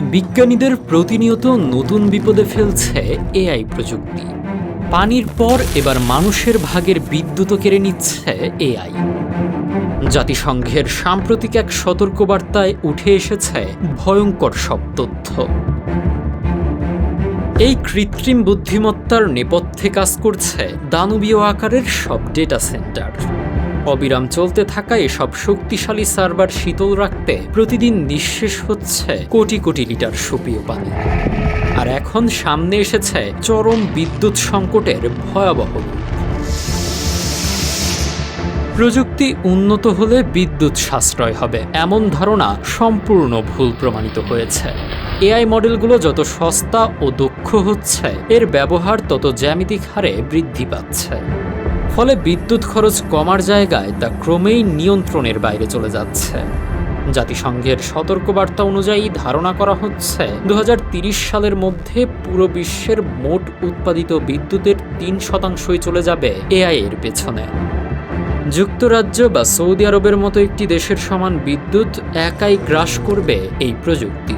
বিজ্ঞানীদের প্রতিনিয়ত নতুন বিপদে ফেলছে এআই প্রযুক্তি। পানির পর এবার মানুষের ভাগের বিদ্যুৎও কেড়ে নিচ্ছে এআই। জাতিসংঘের সাম্প্রতিক এক সতর্কবার্তায় উঠে এসেছে ভয়ঙ্কর সব তথ্য। এই কৃত্রিম বুদ্ধিমত্তার নেপথ্যে কাজ করছে দানবীয় আকারের সব ডেটা সেন্টার। অবিরাম চলতে থাকা এসব শক্তিশালী সার্ভার শীতল রাখতে প্রতিদিন নিঃশেষ হচ্ছে কোটি কোটি লিটার সুপেয় পানি। আর এখন সামনে এসেছে চরম বিদ্যুৎ সংকটের ভয়াবহ রূপ। প্রযুক্তি উন্নত হলে বিদ্যুৎ সাশ্রয় হবে, এমন ধারণা সম্পূর্ণ ভুল প্রমাণিত হয়েছে। এআই মডেলগুলো যত সস্তা ও দক্ষ হচ্ছে, এর ব্যবহার তত জ্যামিতিক হারে বৃদ্ধি পাচ্ছে। ফলে বিদ্যুৎ খরচ কমার জায়গায় তা ক্রমেই নিয়ন্ত্রণের বাইরে চলে যাচ্ছে। জাতিসংঘের সতর্কবার্তা অনুযায়ী ধারণা করা হচ্ছে 2030 সালের মধ্যে পুরো বিশ্বের মোট উৎপাদিত বিদ্যুতের 3% চলে যাবে এআই এর পেছনে। যুক্তরাজ্য বা সৌদি আরবের মতো একটি দেশের সমান বিদ্যুৎ একাই গ্রাস করবে এই প্রযুক্তি।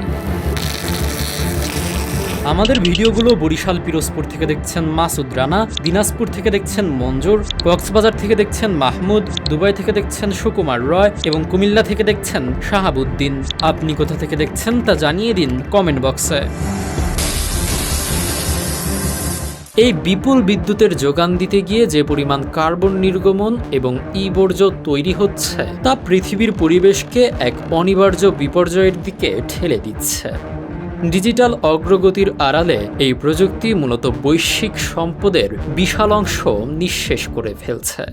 আমাদের ভিডিওগুলো বরিশাল পিরোজপুর থেকে দেখছেন মাসুদ রানা, দিনাজপুর থেকে দেখছেন মঞ্জুর, কক্সবাজার থেকে দেখছেন মাহমুদ, দুবাই থেকে দেখছেন সুকুমার রয় এবং কুমিল্লা থেকে দেখছেন শাহাবুদ্দিন। আপনি কোথা থেকে দেখছেন তা জানিয়ে দিন কমেন্ট বক্সে। এই বিপুল বিদ্যুতের যোগান দিতে গিয়ে যে পরিমাণ কার্বন নির্গমন এবং বর্জ্য তৈরি হচ্ছে, তা পৃথিবীর পরিবেশকে এক অনিবার্য বিপর্যয়ের দিকে ঠেলে দিচ্ছে। ডিজিটাল অগ্রগতির আড়ালে এই প্রযুক্তি মূলত বৈশ্বিক সম্পদের বিশাল অংশ নিঃশেষ করে ফেলছে।